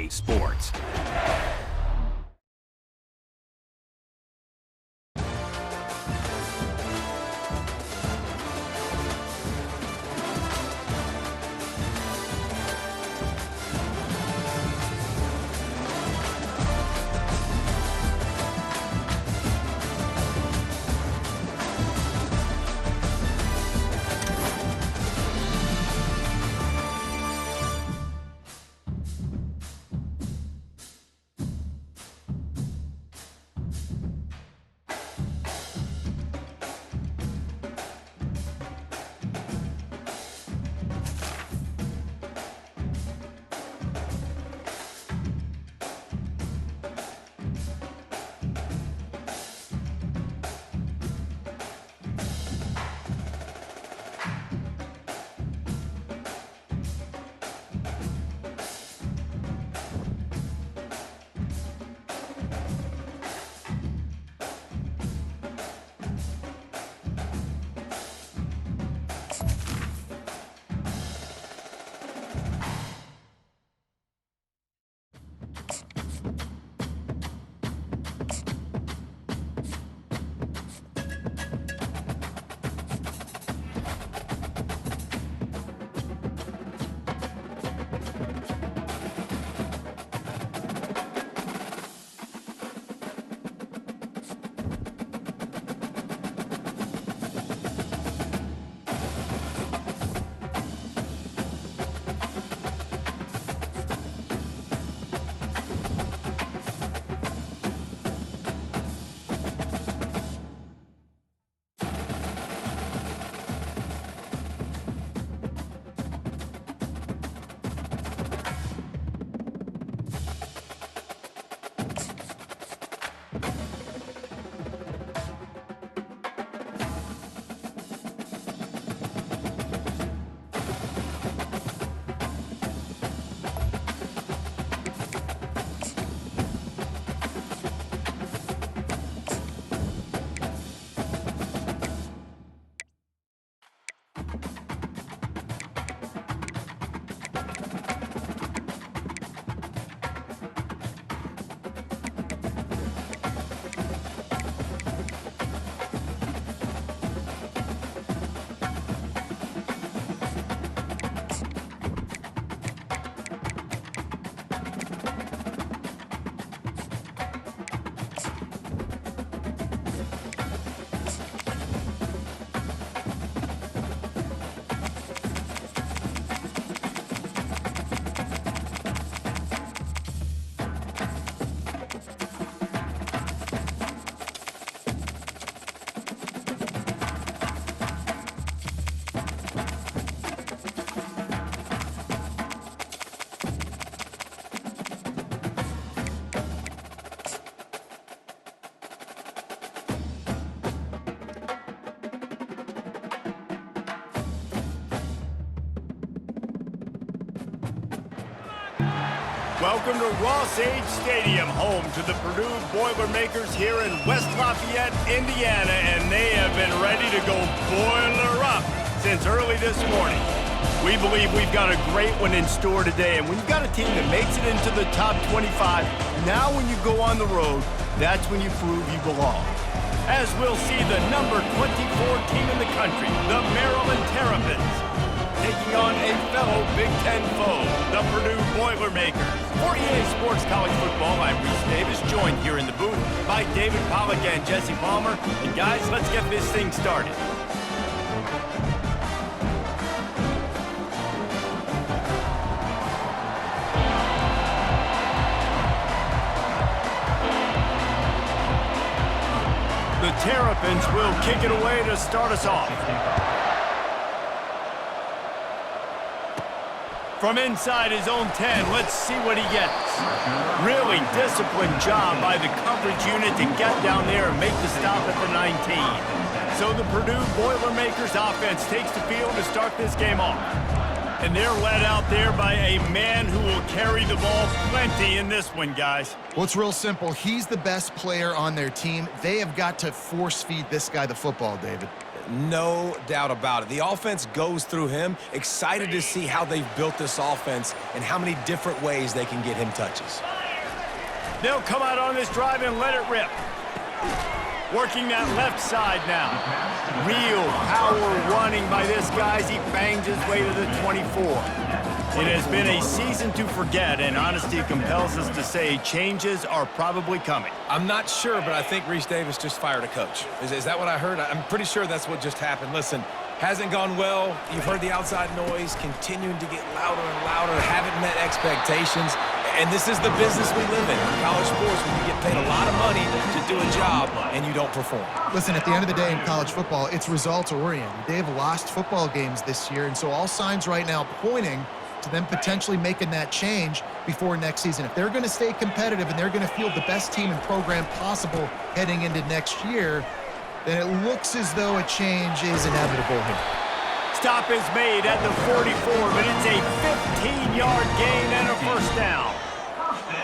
Sports. Welcome to Ross-Age Stadium, home to the Purdue Boilermakers here in West Lafayette, Indiana, and they have been ready to go boiler up since early this morning. We believe we've got a great one in store today, and when you've got a team that makes it into the top 25, now when you go on the road, that's when you prove you belong. As we'll see the number 24 team in the country, the Maryland Terrapins, taking on a fellow Big Ten foe, the Purdue Boilermakers. For EA Sports College Football, I'm Reese Davis, joined here in the booth by David Pollack and Jesse Palmer. And guys, let's get this thing started. The Terrapins will kick it away to start us off. From inside his own 10, let's see what he gets. Really disciplined job by the coverage unit to get down there and make the stop at the 19. So the Purdue Boilermakers offense takes the field to start this game off. And they're led out there by a man who will carry the ball plenty in this one, guys. Well, it's real simple. He's the best player on their team. They have got to force feed this guy the football, David. No doubt about it. The offense goes through him. Excited to see how they've built this offense and how many different ways they can get him touches. They'll come out on this drive and let it rip. Working that left side now. Real power running by this guy as he bangs his way to the 24. It has been a season to forget, and honesty compels us to say changes are probably coming. I'm not sure, but I think Reese Davis just fired a coach. Is that what I heard? I'm pretty sure that's what just happened. Listen, hasn't gone well. You've heard the outside noise continuing to get louder and louder, haven't met expectations. And this is the business we live in college sports, when you get paid a lot of money to do a job and you don't perform. Listen, at the end of the day in college football, it's results-oriented. They've lost football games this year, and so all signs right now pointing to them potentially making that change before next season. If they're going to stay competitive and they're going to field the best team and program possible heading into next year, then it looks as though a change is inevitable here. Stop is made at the 44, but it's a 15-yard gain and a first down.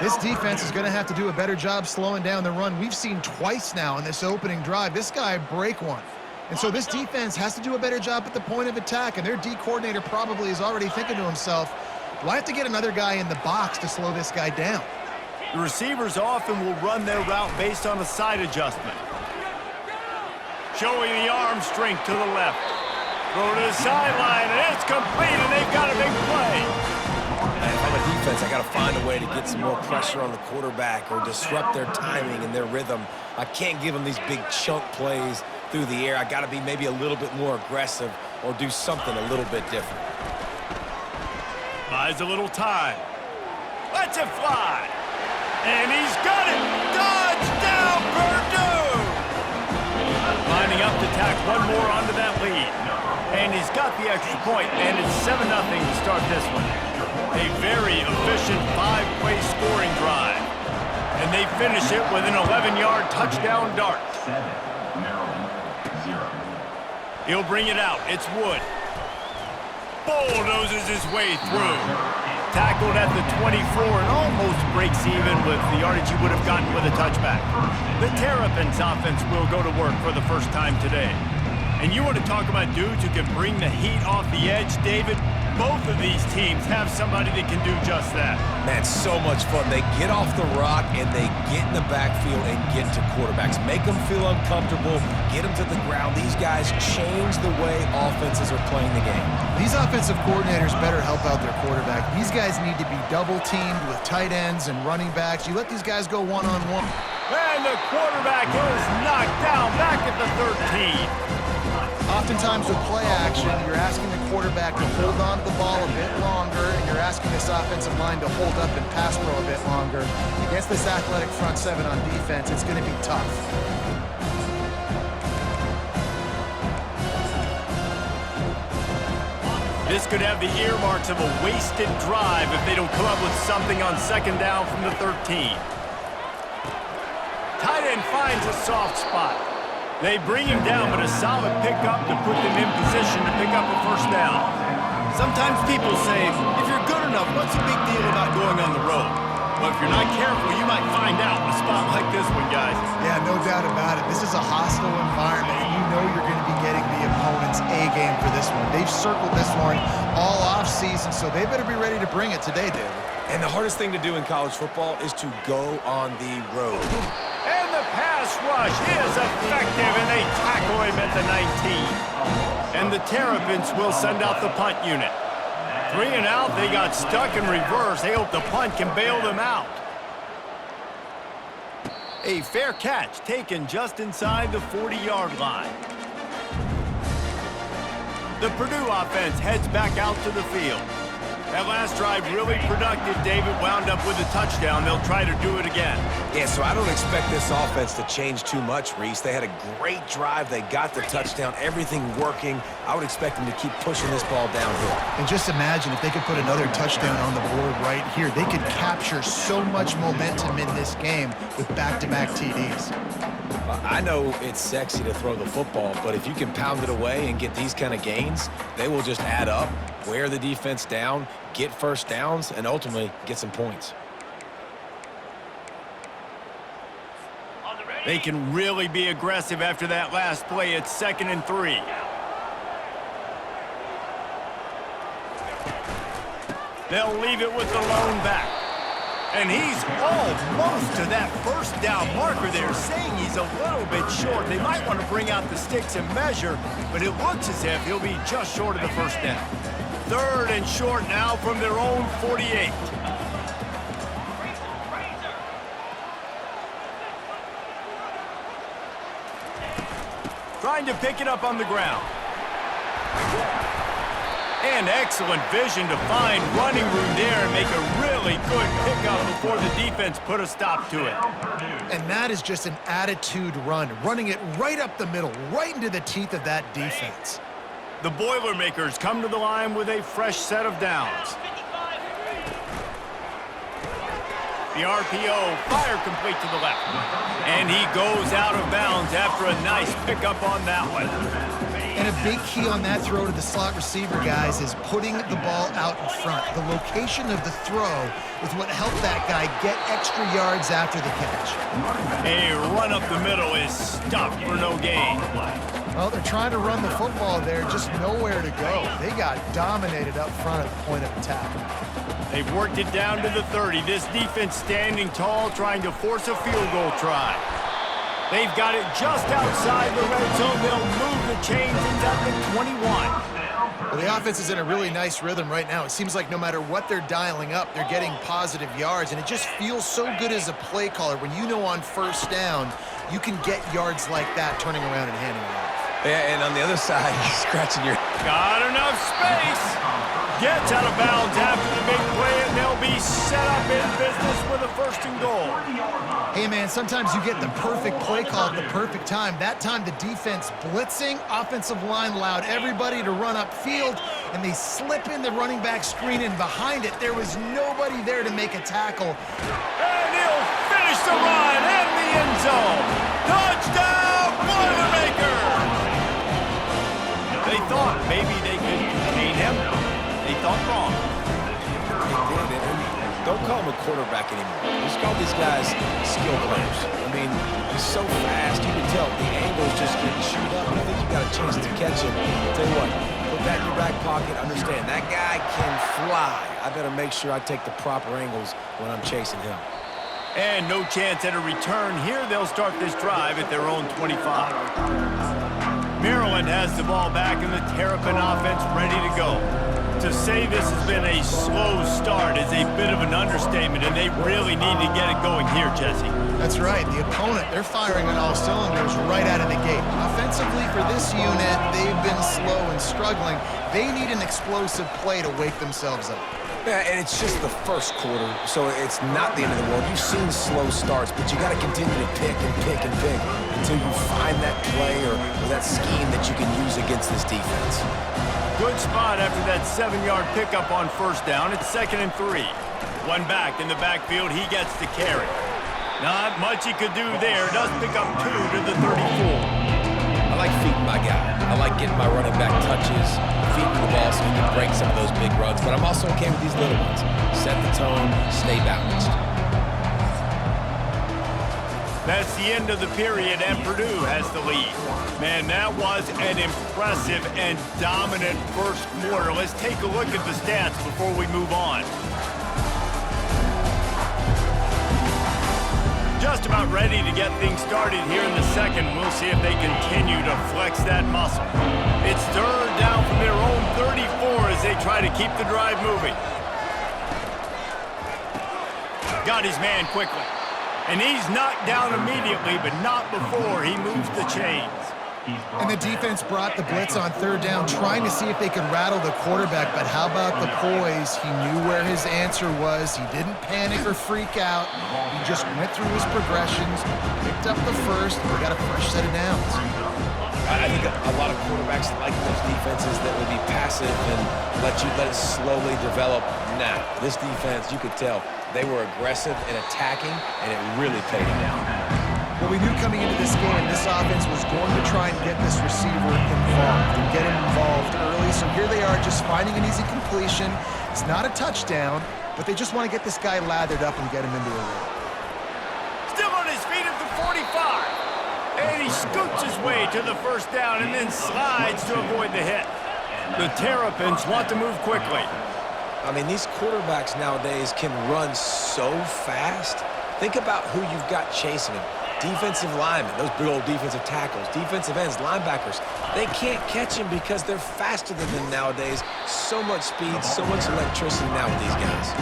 This defense is going to have to do a better job slowing down the run. We've seen twice now in this opening drive this guy break one. And so this defense has to do a better job at the point of attack, and their D coordinator probably is already thinking to himself, do I have to get another guy in the box to slow this guy down? The receivers often will run their route based on a side adjustment. Showing the arm strength to the left. Throw to the sideline, and it's complete, and they've got a big play. If I'm a defense, I got to find a way to get some more pressure on the quarterback or disrupt their timing and their rhythm. I can't give them these big chunk plays through the air. I got to be maybe a little bit more aggressive or do something a little bit different. Buys a little time. Lets it fly. And he's got it. Touchdown, Purdue! Lining up to tack one more onto that lead. And he's got the extra point, and it's 7-0 to start this one. A very efficient 5-play scoring drive. And they finish it with an 11-yard touchdown dart. He'll bring it out. It's Wood. Bulldozes his way through. Tackled at the 24 and almost breaks even with the yardage he would have gotten with a touchback. The Terrapins offense will go to work for the first time today. And you want to talk about dudes who can bring the heat off the edge, David? Both of these teams have somebody that can do just that. Man, so much fun. They get off the rock and they get in the backfield and get to quarterbacks. Make them feel uncomfortable, get them to the ground. These guys change the way offenses are playing the game. These offensive coordinators better help out their quarterback. These guys need to be double-teamed with tight ends and running backs. You let these guys go one-on-one. And the quarterback is knocked down back at the 13. Oftentimes with play action, you're asking the quarterback to hold on to the ball a bit longer, and you're asking this offensive line to hold up and pass pro a bit longer. Against this athletic front seven on defense, it's going to be tough. This could have the earmarks of a wasted drive if they don't come up with something on second down from the 13. Tight end finds a soft spot. They bring him down, but a solid pickup to put them in position to pick up a first down. Sometimes people say, if you're good enough, what's the big deal about going on the road? Well, if you're not careful, you might find out in a spot like this one, guys. Yeah, no doubt about it. This is a hostile environment, and you know you're going to be getting the opponent's A-game for this one. They've circled this one all off-season, so they better be ready to bring it today, David. And the hardest thing to do in college football is to go on the road. And the pass rush is effective, and they tackle him at the 19. And the Terrapins will send out the punt unit. 3 and out, they got stuck in reverse. They hope the punt can bail them out. A fair catch taken just inside the 40-yard line. The Purdue offense heads back out to the field. That last drive really productive. David wound up with a touchdown. They'll try to do it again. Yeah, so I don't expect this offense to change too much, Reese. They had a great drive. They got the touchdown, everything working. I would expect them to keep pushing this ball downhill. And just imagine if they could put another touchdown on the board right here. They could capture so much momentum in this game with back-to-back TDs. I know it's sexy to throw the football, but if you can pound it away and get these kind of gains, they will just add up, wear the defense down, get first downs, and ultimately get some points. They can really be aggressive after that last play. It's 2nd and 3. They'll leave it with the lone back. And he's almost to that first down marker there, saying he's a little bit short. They might want to bring out the sticks and measure, but it looks as if he'll be just short of the first down. 3rd and short now from their own 48. Trying to pick it up on the ground. And excellent vision to find running room there and make a really good pickup before the defense put a stop to it. And that is just an attitude run, running it right up the middle, right into the teeth of that defense. The Boilermakers come to the line with a fresh set of downs. The RPO, fire complete to the left. And he goes out of bounds after a nice pickup on that one. And a big key on that throw to the slot receiver, guys, is putting the ball out in front. The location of the throw is what helped that guy get extra yards after the catch. A run up the middle is stuffed for no gain. Well, they're trying to run the football there, just nowhere to go. They got dominated up front at the point of attack. They've worked it down to the 30. This defense standing tall, trying to force a field goal try. They've got it just outside the red zone. They'll move the chains at the 21. Well, the offense is in a really nice rhythm right now. It seems like no matter what they're dialing up, they're getting positive yards, and it just feels so good as a play caller when you know on first down you can get yards like that turning around and handing it off. Yeah, and on the other side, you're scratching your... Got enough space. Gets out of bounds after the big play, and they'll be set up in business with a 1st and goal. Hey, man, sometimes you get the perfect play call at the perfect time. That time, the defense blitzing, offensive line allowed everybody to run upfield, and they slip in the running back screen, and behind it, there was nobody there to make a tackle. And he'll finish the run in the end zone. Touchdown, Boilermakers! They thought maybe they could contain him. They thought wrong. They did. Don't call him a quarterback anymore. Just call these guys skill players. I mean, he's so fast, you can tell the angle's just getting chewed up. I think you got a chance to catch him. Tell you what, put that in your back pocket. Understand, that guy can fly. I better make sure I take the proper angles when I'm chasing him. And no chance at a return here. They'll start this drive at their own 25. Maryland has the ball back and the Terrapin offense ready to go. To say this has been a slow start is a bit of an understatement, and they really need to get it going here, Jesse. That's right. The opponent, they're firing on all cylinders right out of the gate. Offensively for this unit, they've been slow and struggling. They need an explosive play to wake themselves up. Yeah, and it's just the first quarter, so it's not the end of the world. You've seen slow starts, but you got to continue to pick and pick and pick until you find that play or that scheme that you can use against this defense. Good spot after that 7-yard pickup on first down. It's 2nd and 3. One back in the backfield. He gets the carry. Not much he could do there. Does pick up 2 to the 34. I like feeding my guy. I like getting my running back touches, feeding the ball so he can break some of those big runs. But I'm also okay with these little ones. Set the tone, stay balanced. That's the end of the period, and Purdue has the lead. Man, that was an impressive and dominant first quarter. Let's take a look at the stats before we move on. Just about ready to get things started here in the second. We'll see if they continue to flex that muscle. It's 3rd down from their own 34 as they try to keep the drive moving. Got his man quickly. And he's knocked down immediately, but not before he moves the chains. And the defense brought the blitz on 3rd down, trying to see if they could rattle the quarterback. But how about the poise? He knew where his answer was. He didn't panic or freak out. He just went through his progressions, picked up the first, and we got a fresh set of downs. I think a lot of quarterbacks like those defenses that will be passive and let it slowly develop. Nah, this defense, you could tell, they were aggressive and attacking, and it really paid them down. Well, we knew coming into this game, this offense was going to try and get this receiver involved and get him involved early. So here they are just finding an easy completion. It's not a touchdown, but they just want to get this guy lathered up and get him into a rhythm. Still on his feet at the 45. And he scoots his way to the first down and then slides to avoid the hit. The Terrapins want to move quickly. I mean, these quarterbacks nowadays can run so fast. Think about who you've got chasing them. Defensive linemen, those big old defensive tackles, defensive ends, linebackers. They can't catch him because they're faster than them nowadays. So much speed, so much electricity now with these guys.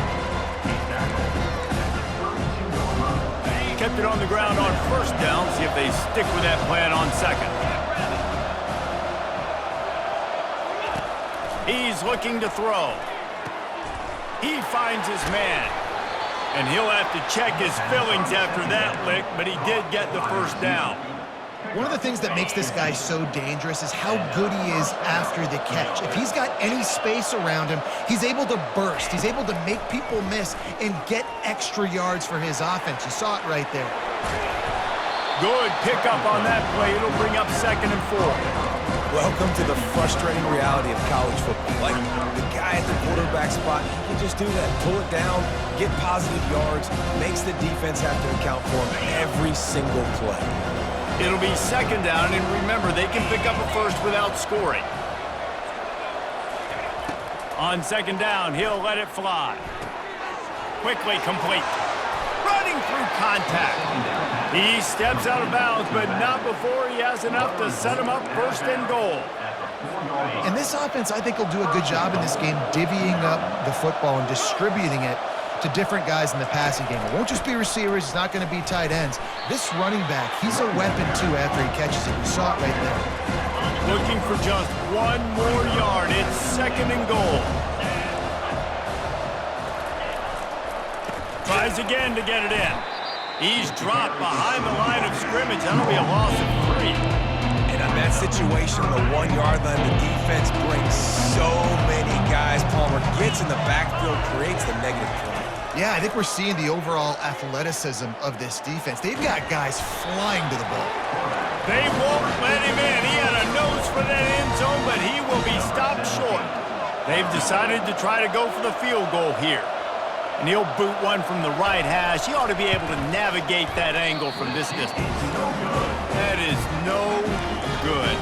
Kept it on the ground on first down. See if they stick with that plan on second. He's looking to throw. He finds his man. And he'll have to check his fillings after that lick, but he did get the first down. One of the things that makes this guy so dangerous is how good he is after the catch. If he's got any space around him, he's able to burst. He's able to make people miss and get extra yards for his offense. You saw it right there. Good pickup on that play. It'll bring up 2nd and 4. Welcome to the frustrating reality of college football. Like, the guy at the quarterback spot, he can just do that. Pull it down, get positive yards, makes the defense have to account for him every single play. It'll be 2nd down, and remember, they can pick up a first without scoring. On 2nd down, he'll let it fly. Quickly complete. Running through contact. He steps out of bounds, but not before he has enough to set him up 1st and goal. And this offense, I think, will do a good job in this game divvying up the football and distributing it to different guys in the passing game. It won't just be receivers. It's not going to be tight ends. This running back, he's a weapon, too, after he catches it. We saw it right there. Looking for just 1 more yard. It's 2nd and goal. Tries again to get it in. He's dropped behind the line of scrimmage. That'll be a loss of 3. And on that situation, the 1-yard line, the defense brings so many guys. Palmer gets in the backfield, creates the negative play. Yeah, I think we're seeing the overall athleticism of this defense. They've got guys flying to the ball. They won't let him in. He had a nose for that end zone, but he will be stopped short. They've decided to try to go for the field goal here. And he'll boot one from the right hash. He ought to be able to navigate that angle from this distance. That is no good.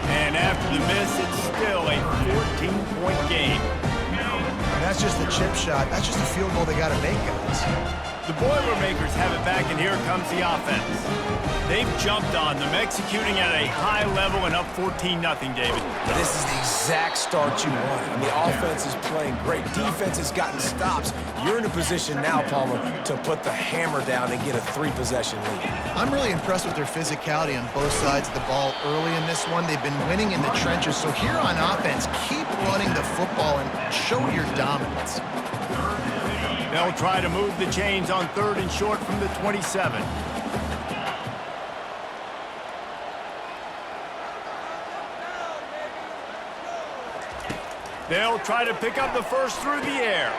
And after the miss, it's still a 14-point game. And that's just the chip shot. That's just a field goal they got to make, guys. The Boilermakers have it back, and here comes the offense. They've jumped on them, executing at a high level and up 14-0, David. This is the exact start you want. I mean, the offense is playing great. Defense has gotten stops. You're in a position now, Palmer, to put the hammer down and get a 3-possession lead. I'm really impressed with their physicality on both sides of the ball early in this one. They've been winning in the trenches. So here on offense, keep running the football and show your dominance. They'll try to move the chains on 3rd and short from the 27. They'll try to pick up the first through the air.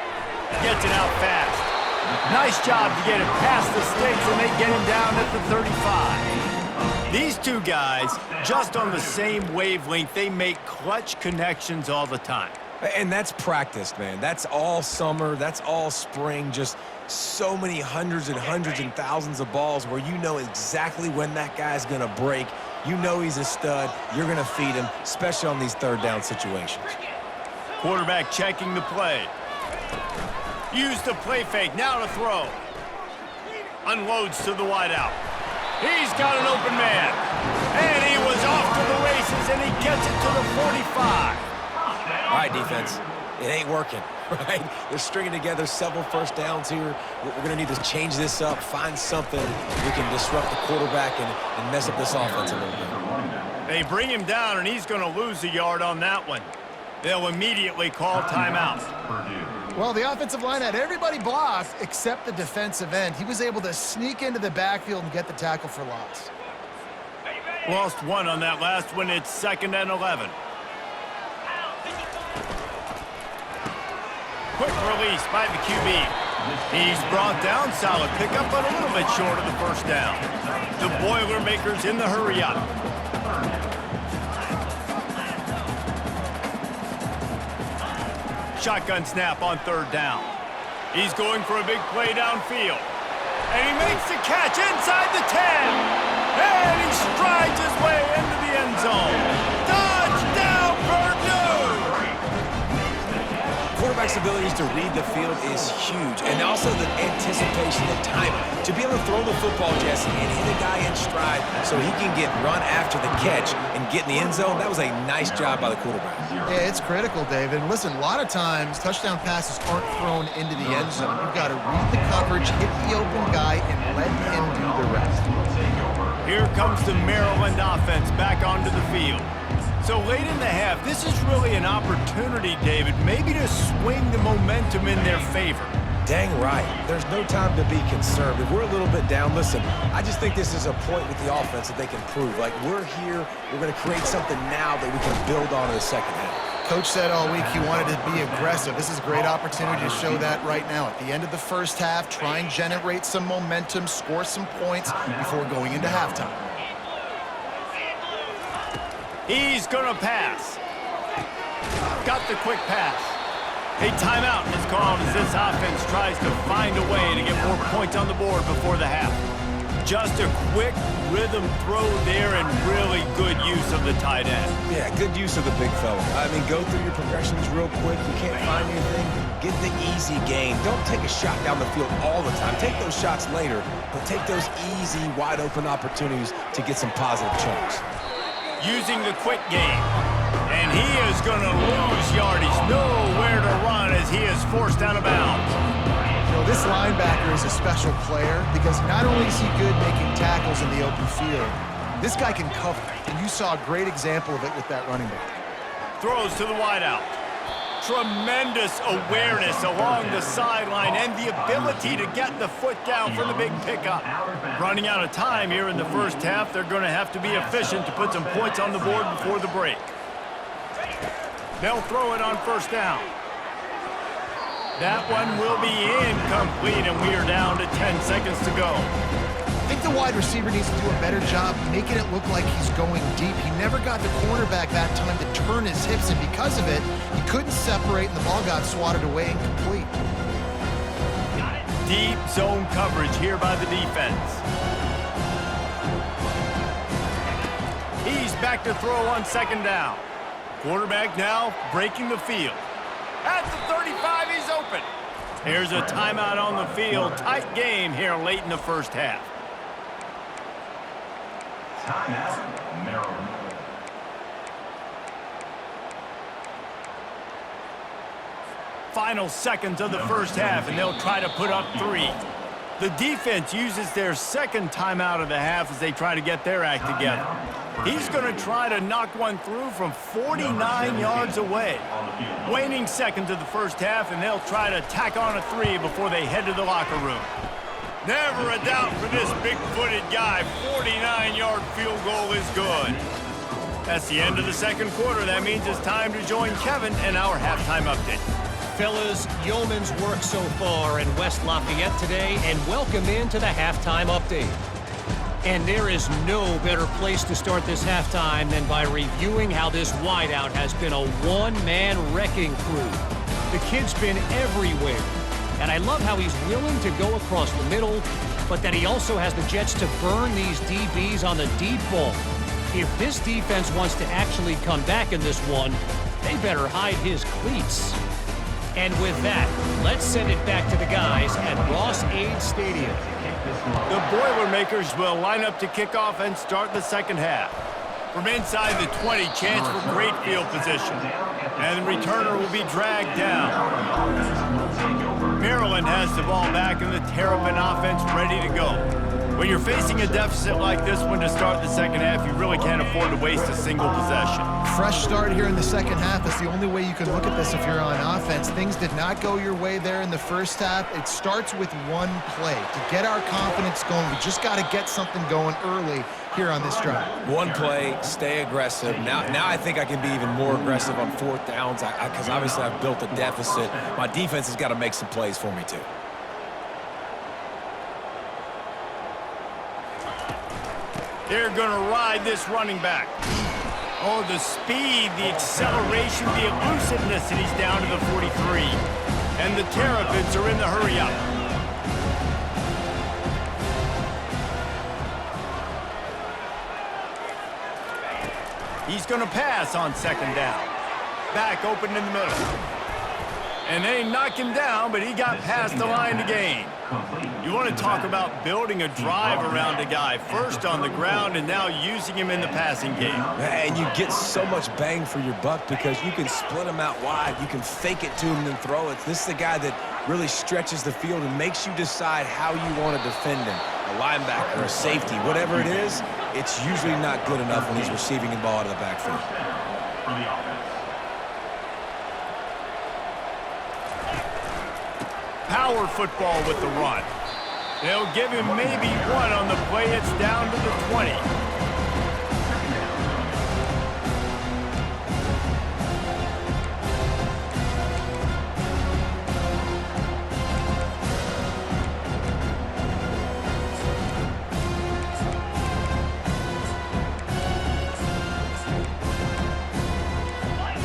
Gets it out fast. Nice job to get it past the sticks, and they get him down at the 35. These two guys, just on the same wavelength, they make clutch connections all the time. And that's practice, man. That's all summer. That's all spring. Just so many hundreds and thousands of balls where you know exactly when that guy's going to break. You know he's a stud. You're going to feed him, especially on these 3rd down situations. Quarterback checking the play. Use the play fake. Now to throw. Unloads to the wideout. He's got an open man. And he was off to the races, and he gets it to the 45. All right, defense. It ain't working, right? They're stringing together several first downs here. We're going to need to change this up, find something we can disrupt the quarterback and mess up this offense a little bit. They bring him down, and he's going to lose a yard on that one. They'll immediately call timeout. Well, the offensive line had everybody blocked except the defensive end. He was able to sneak into the backfield and get the tackle for loss. Lost 1 on that last one. It's 2nd and 11. Quick release by the QB. He's brought down. Solid pickup, but a little bit short of the first down. The Boilermakers in the hurry up. Shotgun snap on 3rd down. He's going for a big play downfield. And he makes the catch inside the 10. And he strides his way into the end zone. Touchdown, Purdue! quarterback's abilities to read the field is huge, and also the anticipation, the timing. To be able to throw the football, Jesse, and hit a guy in stride so he can get run after the catch and get in the end zone, that was a nice job by the quarterback. Yeah, it's critical, David. And listen, a lot of times, touchdown passes aren't thrown into the end zone. You've got to read the coverage, hit the open guy, and let him do the rest. Here comes the Maryland offense back onto the field. So late in the half, this is really an opportunity, David, maybe to swing the momentum in their favor. Dang right. There's no time to be conservative. We're a little bit down. Listen, I just think this is a point with the offense that they can prove. Like, we're here, we're going to create something now that we can build on in the second half. Coach said all week he wanted to be aggressive. This is a great opportunity to show that right now. At the end of the first half, try and generate some momentum, score some points before going into halftime. He's going to pass. Got the quick pass. A timeout is called as this offense tries to find a way to get more points on the board before the half. Just a quick rhythm throw there and really good use of the tight end. Yeah, good use of the big fella. I mean, go through your progressions real quick. You can't find anything, get the easy gain. Don't take a shot down the field all the time. Take those shots later, but take those easy, wide-open opportunities to get some positive chunks. Using the quick game. And he is going to lose yardage. Nowhere to run as he is forced out of bounds. You know, this linebacker is a special player because not only is he good making tackles in the open field, this guy can cover. And you saw a great example of it with that running back. Throws to the wideout. Tremendous awareness along the sideline and the ability to get the foot down for the big pickup. Running out of time here in the first half, they're going to have to be efficient to put some points on the board before the break. They'll throw it on first down. That one will be incomplete, and we are down to 10 seconds to go. I think the wide receiver needs to do a better job making it look like he's going deep. He never got the cornerback that time to turn his hips, and because of it, he couldn't separate, and the ball got swatted away incomplete. Deep zone coverage here by the defense. He's back to throw on second down. Quarterback now breaking the field. At the 35, he's open. Here's a timeout on the field. Tight game here late in the first half. Timeout, Maryland. Final seconds of the first half, and they'll try to put up 3. The defense uses their second timeout of the half as they try to get their act together. He's going to try to knock one through from 49 yards away. Waning seconds of the first half, and they'll try to tack on a 3 before they head to the locker room. Never a doubt for this big-footed guy. 49-yard field goal is good. That's the end of the second quarter. That means it's time to join Kevin in our halftime update. Fellas, yeoman's work so far in West Lafayette today, and welcome into the halftime update. And there is no better place to start this halftime than by reviewing how this wideout has been a one-man wrecking crew. The kid's been everywhere, and I love how he's willing to go across the middle, but that he also has the jets to burn these DBs on the deep ball. If this defense wants to actually come back in this one, they better hide his cleats. And with that, let's send it back to the guys at Ross-Ade Stadium. The Boilermakers will line up to kick off and start the second half. From inside the 20, chance for great field position. And the returner will be dragged down. Maryland has the ball back and the Terrapin offense ready to go. When you're facing a deficit like this one to start the second half, you really can't afford to waste a single possession. Fresh start here in the second half is the only way you can look at this if you're on offense. Things did not go your way there in the first half. It starts with one play. To get our confidence going, we just got to get something going early here on this drive. One play, stay aggressive. Now I think I can be even more aggressive on fourth downs because obviously I've built a deficit. My defense has got to make some plays for me too. They're going to ride this running back. Oh, the speed, the acceleration, the elusiveness, and he's down to the 43. And the Terrapins are in the hurry-up. He's going to pass on second down. Back open in the middle. And they knocked him down, but he got past the line to gain. You want to talk about building a drive around a guy, first on the ground and now using him in the passing game. And you get so much bang for your buck because you can split him out wide. You can fake it to him and throw it. This is the guy that really stretches the field and makes you decide how you want to defend him. A linebacker, a safety, whatever it is, it's usually not good enough when he's receiving the ball out of the backfield. Power football with the run. They'll give him maybe one on the play. It's down to the 20.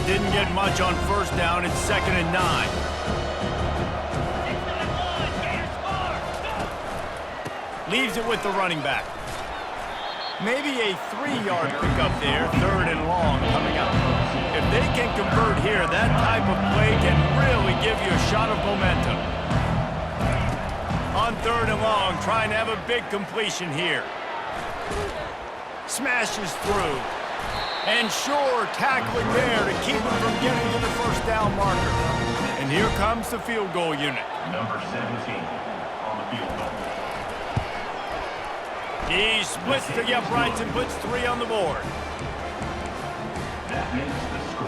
Didn't get much on first down. It's 2nd and 9. Leaves it with the running back. Maybe a 3-yard pickup there, 3rd and long coming up. If they can convert here, that type of play can really give you a shot of momentum. On 3rd and long, trying to have a big completion here. Smashes through. And sure, tackling there to keep him from getting to the first down marker. And here comes the field goal unit. Number 17 on the field goal. He splits the uprights and puts 3 on the board. That makes the score.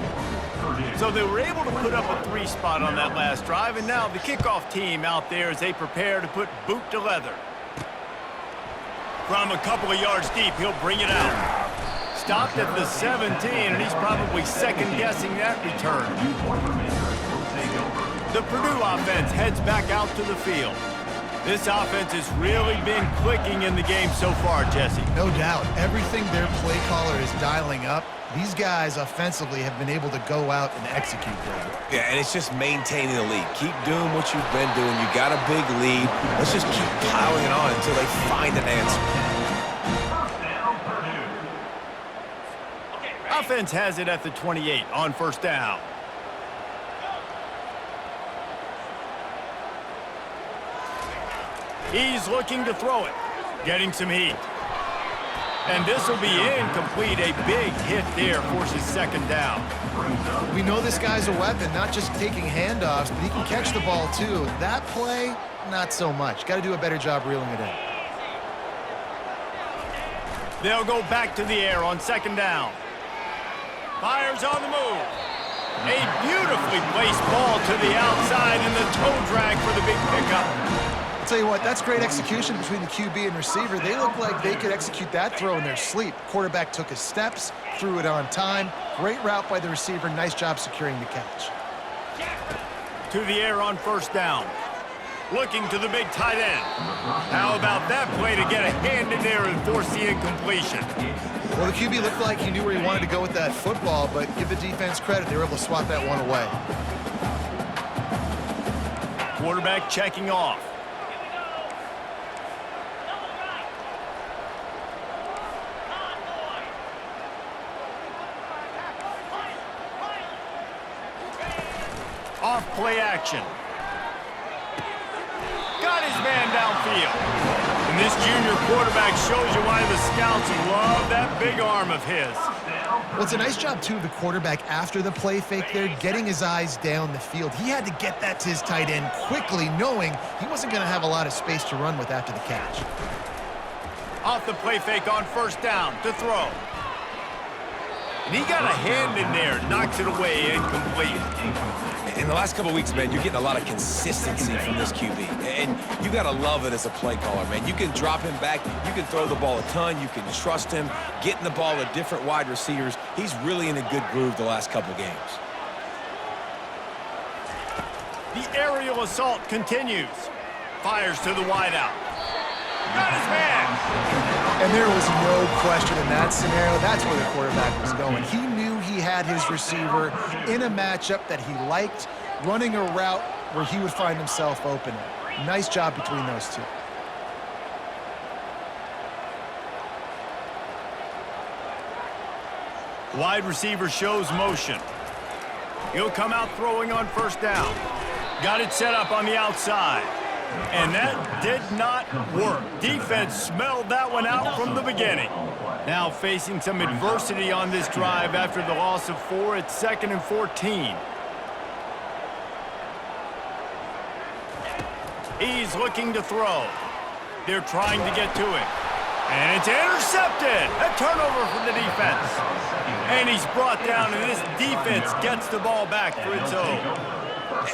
Purdue. So they were able to put up a 3 spot on that last drive, and now the kickoff team out there as they prepare to put boot to leather. From a couple of yards deep, he'll bring it out. Stopped at the 17, and he's probably second-guessing that return. The Purdue offense heads back out to the field. This offense has really been clicking in the game so far, Jesse. No doubt. Everything their play caller is dialing up, these guys offensively have been able to go out and execute there. Yeah, and it's just maintaining the lead. Keep doing what you've been doing. You got a big lead. Let's just keep piling it on until they find an answer. Offense has it at the 28 on first down. He's looking to throw it, getting some heat. And this will be incomplete. A big hit there forces 2nd down. We know this guy's a weapon, not just taking handoffs, but he can catch the ball too. That play, not so much. Got to do a better job reeling it in. They'll go back to the air on 2nd down. Fires on the move. A beautifully placed ball to the outside and the toe drag for the big pickup. I'll tell you what, that's great execution between the QB and receiver. They look like they could execute that throw in their sleep. Quarterback took his steps, threw it on time. Great route by the receiver. Nice job securing the catch. To the air on first down. Looking to the big tight end. How about that play to get a hand in there and force the incompletion? Well, the QB looked like he knew where he wanted to go with that football, but give the defense credit. They were able to swat that one away. Quarterback checking off. Off play action. Got his man downfield. And this junior quarterback shows you why the scouts love that big arm of his. Well, it's a nice job, too, of the quarterback after the play fake there, getting his eyes down the field. He had to get that to his tight end quickly, knowing he wasn't going to have a lot of space to run with after the catch. Off the play fake on first down to throw. And he got a hand in there, knocks it away, incomplete. In the last couple of weeks, man, you're getting a lot of consistency from this QB. And you got to love it as a play caller, man. You can drop him back. You can throw the ball a ton. You can trust him, getting the ball to different wide receivers. He's really in a good groove the last couple of games. The aerial assault continues. Fires to the wideout. Got his man. And there was no question in that scenario. That's where the quarterback was going. He knew he had his receiver in a matchup that he liked, running a route where he would find himself open. Nice job between those two. Wide receiver shows motion. He'll come out throwing on first down. Got it set up on the outside. And that did not work. Defense smelled that one out from the beginning. Now facing some adversity on this drive after the loss of 4. It's 2nd and 14. He's looking to throw. They're trying to get to him. And it's intercepted. A turnover from the defense. And he's brought down, and this defense gets the ball back for its own.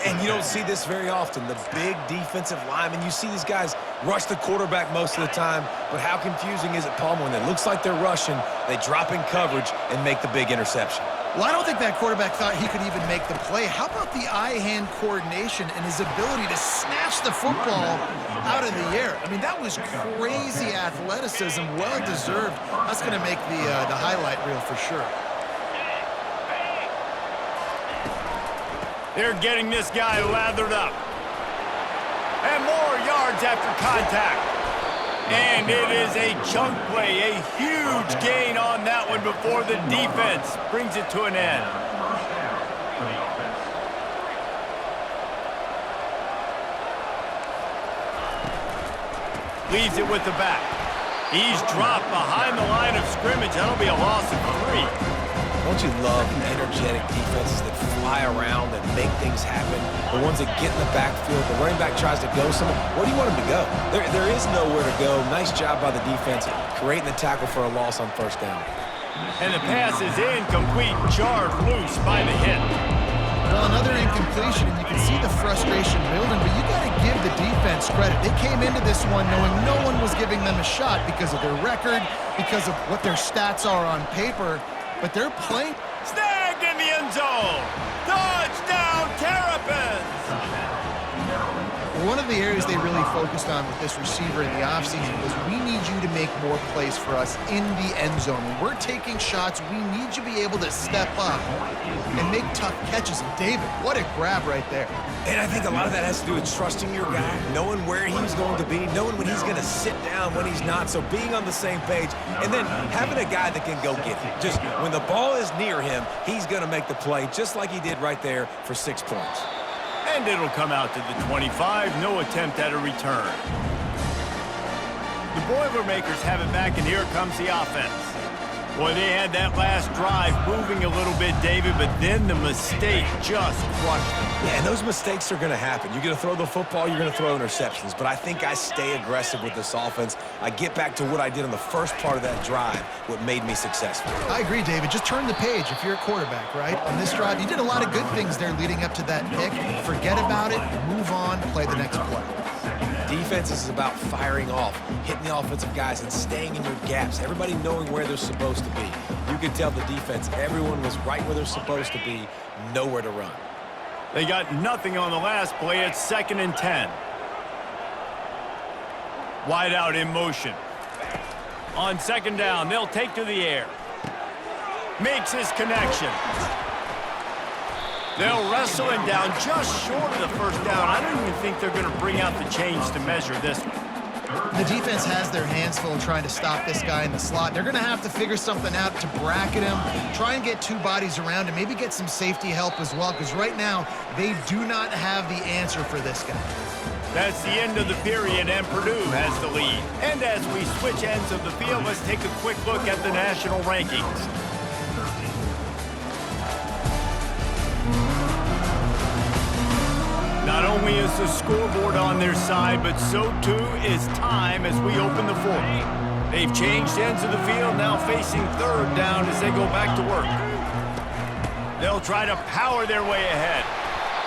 And you don't see this very often, the big defensive linemen. You see these guys rush the quarterback most of the time, but how confusing is it, Palmer, when it looks like they're rushing, they drop in coverage and make the big interception? Well, I don't think that quarterback thought he could even make the play. How about the eye-hand coordination and his ability to snatch the football out of the air? I mean, that was crazy athleticism, well-deserved. That's going to make the highlight reel for sure. They're getting this guy lathered up. And more yards after contact. And it is a chunk play, a huge gain on that one before the defense brings it to an end. Leaves it with the back. He's dropped behind the line of scrimmage. That'll be a loss of 3. Don't you love energetic defenses that fly around, that make things happen? The ones that get in the backfield, the running back tries to go somewhere. Where do you want him to go? There is nowhere to go. Nice job by the defense, creating the tackle for a loss on first down. And the pass is incomplete, jarred loose by the hit. Well, another incompletion, and you can see the frustration building, but you got to give the defense credit. They came into this one knowing no one was giving them a shot because of their record, because of what their stats are on paper. But they're playing. Snagged in the end zone. Touchdown, Terrapins. One of the areas they really focused on with this receiver in the offseason was we need you to make more plays for us in the end zone. When we're taking shots, we need you to be able to step up and make tough catches. And David, what a grab right there. And I think a lot of that has to do with trusting your guy, knowing where he's going to be, knowing when he's going to sit down, when he's not, so being on the same page, and then having a guy that can go get it. Just when the ball is near him, he's going to make the play, just like he did right there for 6 points. And it'll come out to the 25. No attempt at a return. The Boilermakers have it back, and here comes the offense. Boy, they had that last drive moving a little bit, David, but then the mistake just crushed them. Yeah, and those mistakes are going to happen. You're going to throw the football, you're going to throw interceptions. But I think I stay aggressive with this offense. I get back to what I did on the first part of that drive, what made me successful. I agree, David. Just turn the page if you're a quarterback, right? On this drive, you did a lot of good things there leading up to that pick. Forget about it, move on, play the next play. Defense is about firing off, hitting the offensive guys, and staying in your gaps. Everybody knowing where they're supposed to be. You can tell the defense, everyone was right where they're supposed to be, nowhere to run. They got nothing on the last play. It's 2nd and 10. Wide out in motion. On 2nd down, they'll take to the air. Makes his connection. They'll wrestle him down just short of the first down. I don't even think they're going to bring out the chains to measure this one. The defense has their hands full trying to stop this guy in the slot. They're going to have to figure something out to bracket him, try and get 2 bodies around him, maybe get some safety help as well, because right now they do not have the answer for this guy. That's the end of the period, and Purdue has the lead. And as we switch ends of the field, let's take a quick look at the national rankings. Not only is the scoreboard on their side, but so too is time as we open the 4th. They've changed ends of the field, now facing 3rd down as they go back to work. They'll try to power their way ahead.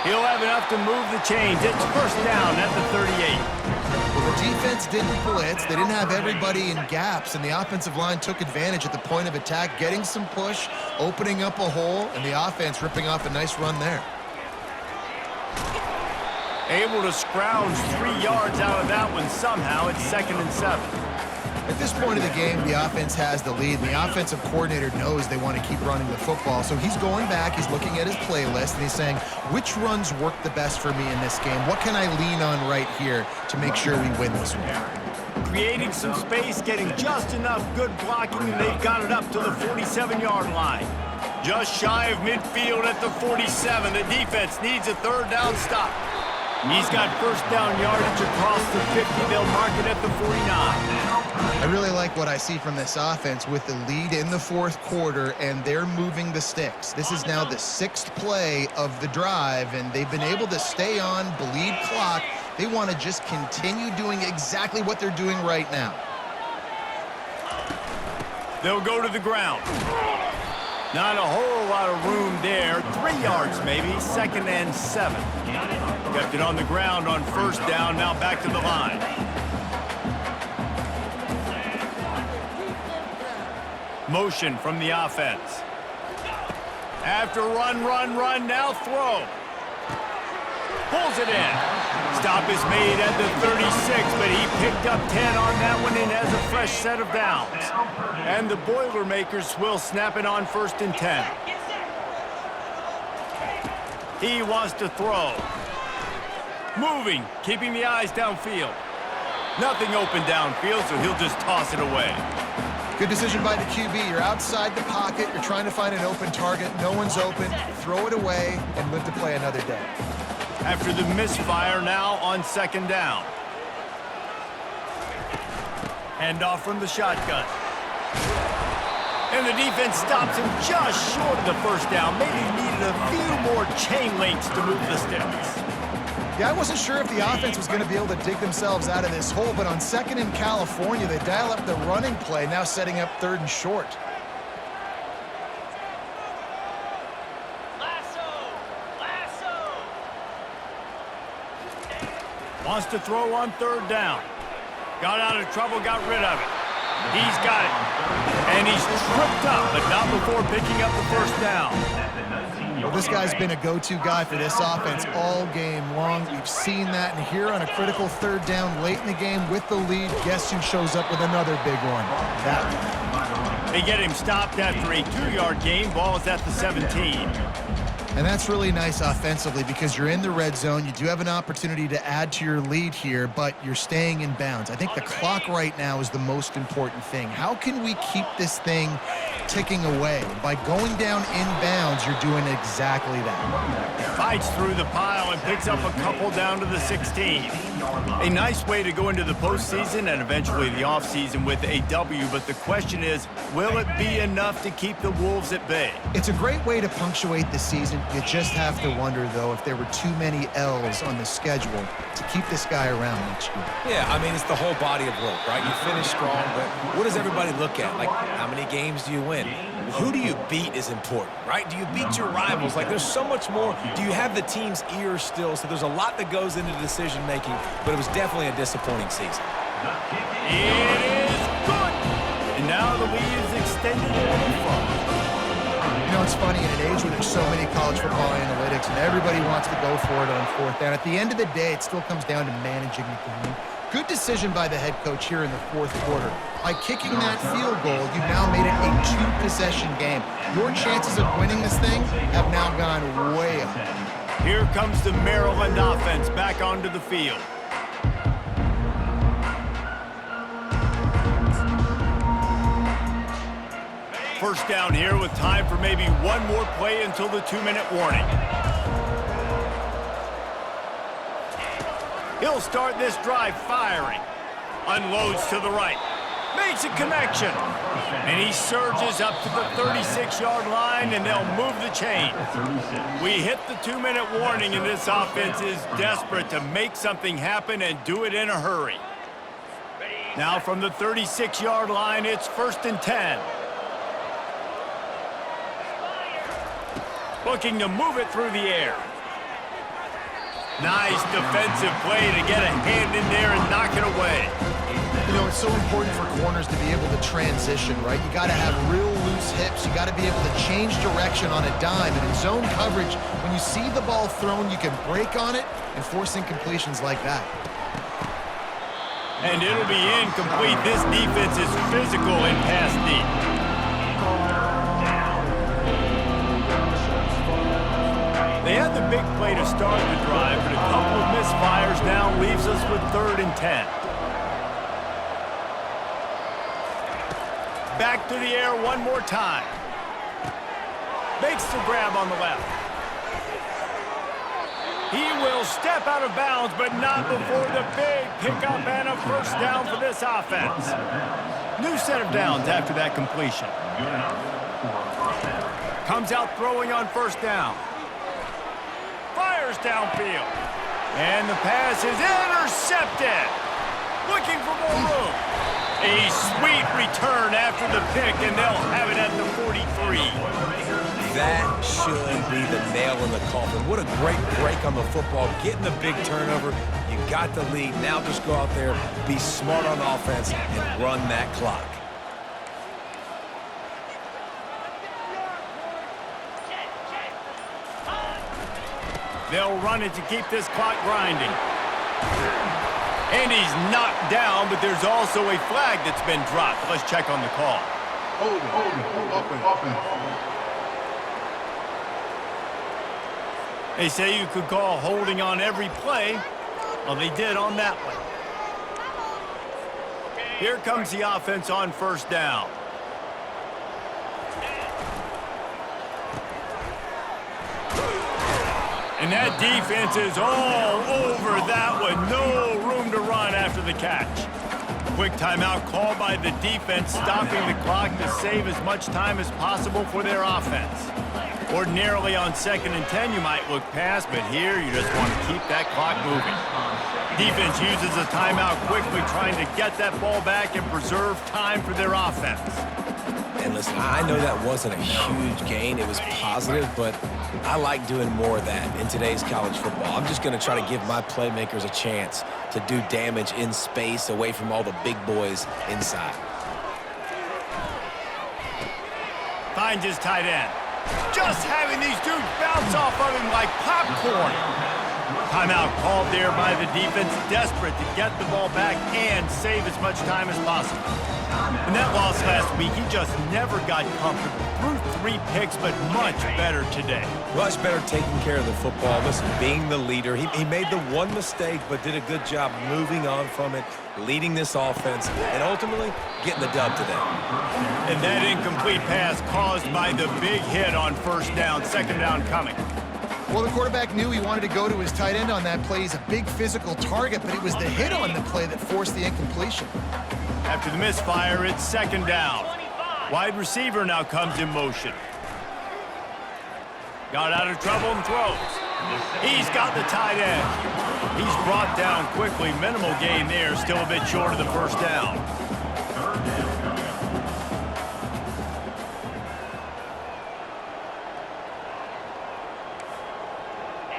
He'll have enough to move the chains. It's 1st down at the 38. Well, the defense didn't blitz. They didn't have everybody in gaps, and the offensive line took advantage at the point of attack, getting some push, opening up a hole, and the offense ripping off a nice run there. Able to scrounge 3 yards out of that one somehow. It's 2nd and 7. At this point of the game, the offense has the lead, and the offensive coordinator knows they want to keep running the football. So he's going back, he's looking at his playlist, and he's saying, which runs work the best for me in this game? What can I lean on right here to make sure we win this one? Creating some space, getting just enough good blocking, and they've got it up to the 47-yard line. Just shy of midfield at the 47. The defense needs a third down stop. He's got first down yardage across the 50. They'll mark it at the 49. I really like what I see from this offense with the lead in the fourth quarter, and they're moving the sticks. This is now the 6th play of the drive, and they've been able to stay on, bleed clock. They want to just continue doing exactly what they're doing right now. They'll go to the ground. Not a whole lot of room there. 3 yards maybe, 2nd and 7. Kept it on the ground on first down, now back to the line. Motion from the offense. After run, now throw. Pulls it in. Stop is made at the 36, but he picked up 10 on that one and has a fresh set of downs. And the Boilermakers will snap it on 1st and 10. He wants to throw. Moving, keeping the eyes downfield. Nothing open downfield, so he'll just toss it away. Good decision by the QB. You're outside the pocket. You're trying to find an open target. No one's open. Throw it away and live to play another day. After the misfire, now on 2nd down. Handoff from the shotgun. And the defense stops him just short of the first down. Maybe needed a few more chain links to move the sticks. Yeah, I wasn't sure if the offense was going to be able to dig themselves out of this hole, but on 2nd in California, they dial up the running play, now setting up 3rd and short. Wants to throw on 3rd down. Got out of trouble, got rid of it. He's got it. And he's tripped up, but not before picking up the first down. Well, this guy's been a go-to guy for this offense all game long. We've seen that, and here on a critical 3rd down late in the game with the lead, guess who shows up with another big one? That one. They get him stopped after a 2-yard gain. Ball is at the 17. And that's really nice offensively because you're in the red zone. You do have an opportunity to add to your lead here, but you're staying in bounds. I think the clock right now is the most important thing. How can we keep this thing ticking away? By going down in bounds, you're doing exactly that. Fights through the pile and picks up a couple down to the 16. A nice way to go into the postseason and eventually the offseason with a W, but the question is, will it be enough to keep the Wolves at bay? It's a great way to punctuate the season. You just have to wonder, though, if there were too many L's on the schedule to keep this guy around next year. Yeah, I mean, it's the whole body of work, right? You finish strong, but what does everybody look at? Like, how many games do you win? Who do you beat is important, right? Do you beat your rivals? Like, there's so much more. Do you have the team's ear still? So there's a lot that goes into decision-making, but it was definitely a disappointing season. It is good! And now the lead is extended a little further. You know, it's funny, in an age where there's so many college football analytics and everybody wants to go for it on 4th down, at the end of the day, it still comes down to managing the game. Good decision by the head coach here in the 4th quarter. By kicking that field goal, you've now made it a 2-possession game. Your chances of winning this thing have now gone way up. Here comes the Maryland offense back onto the field. First down here with time for maybe one more play until the 2-minute warning. He'll start this drive firing. Unloads to the right. Makes a connection. And he surges up to the 36-yard line, and they'll move the chain. We hit the 2-minute warning, and this offense is desperate to make something happen and do it in a hurry. Now from the 36-yard line, it's 1st and 10. Looking to move it through the air. Nice defensive play to get a hand in there and knock it away. You know, it's so important for corners to be able to transition, right? You got to have real loose hips. You got to be able to change direction on a dime. And in zone coverage, when you see the ball thrown, you can break on it and force incompletions like that. And it'll be incomplete. This defense is physical in pass deep. They had the big play to start the drive, but a couple of misfires now leaves us with 3rd and 10. Back to the air one more time. Makes the grab on the left. He will step out of bounds, but not before the big pickup and a first down for this offense. New set of downs after that completion. Comes out throwing on first down. Fires downfield. And the pass is intercepted. Looking for more room. A sweet return after the pick, and they'll have it at the 43. That should be the nail in the coffin. What a great break on the football. Getting the big turnover. You got the lead. Now just go out there, be smart on offense, and run that clock. They'll run it to keep this clock grinding. And he's knocked down, but there's also a flag that's been dropped. Let's check on the call. They say you could call holding on every play. Well, they did on that one. Here comes the offense on first down. And that defense is all over that one. No room to run after the catch. Quick timeout called by the defense, stopping the clock to save as much time as possible for their offense. Ordinarily on 2nd and 10, you might look past, but here you just want to keep that clock moving. Defense uses a timeout quickly, trying to get that ball back and preserve time for their offense. And listen, I know that wasn't a huge gain. It was positive, but I like doing more of that in today's college football. I'm just going to try to give my playmakers a chance to do damage in space away from all the big boys inside. Finds his tight end. Just having these dudes bounce off of him like popcorn. Timeout called there by the defense, desperate to get the ball back and save as much time as possible. In that loss last week, he just never got comfortable. Threw 3 picks, but much better today. Much better taking care of the football. Listen, being the leader, he made the one mistake, but did a good job moving on from it, leading this offense, and ultimately getting the dub today. And that incomplete pass caused by the big hit on first down, 2nd down coming. Well, the quarterback knew he wanted to go to his tight end on that play. He's a big physical target, but it was the hit on the play that forced the incompletion. After the misfire, it's 2nd down. Wide receiver now comes in motion. Got out of trouble and throws. He's got the tight end. He's brought down quickly. Minimal gain there, still a bit short of the first down.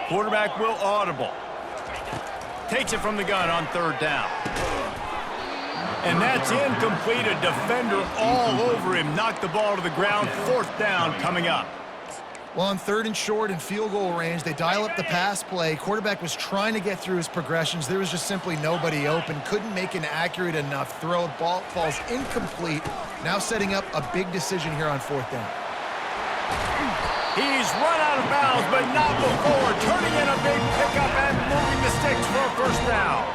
Quarterback will audible. Takes it from the gun on 3rd down. And that's incomplete. A defender all over him. Knocked the ball to the ground. 4th down coming up. Well, on 3rd and short and field goal range, they dial up the pass play. Quarterback was trying to get through his progressions. There was just simply nobody open. Couldn't make an accurate enough throw. Ball falls incomplete. Now setting up a big decision here on 4th down. He's run out of bounds, but not before. Turning in a big pickup and moving the sticks for a first down.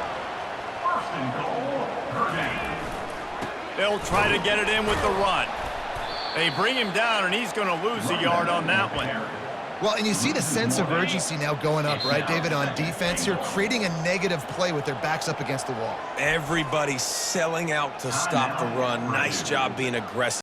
They'll try to get it in with the run. They bring him down, and he's going to lose a yard on that one. Well, and you see the sense of urgency now going up, right, David, on defense here, creating a negative play with their backs up against the wall. Everybody selling out to stop the run. Nice job being aggressive.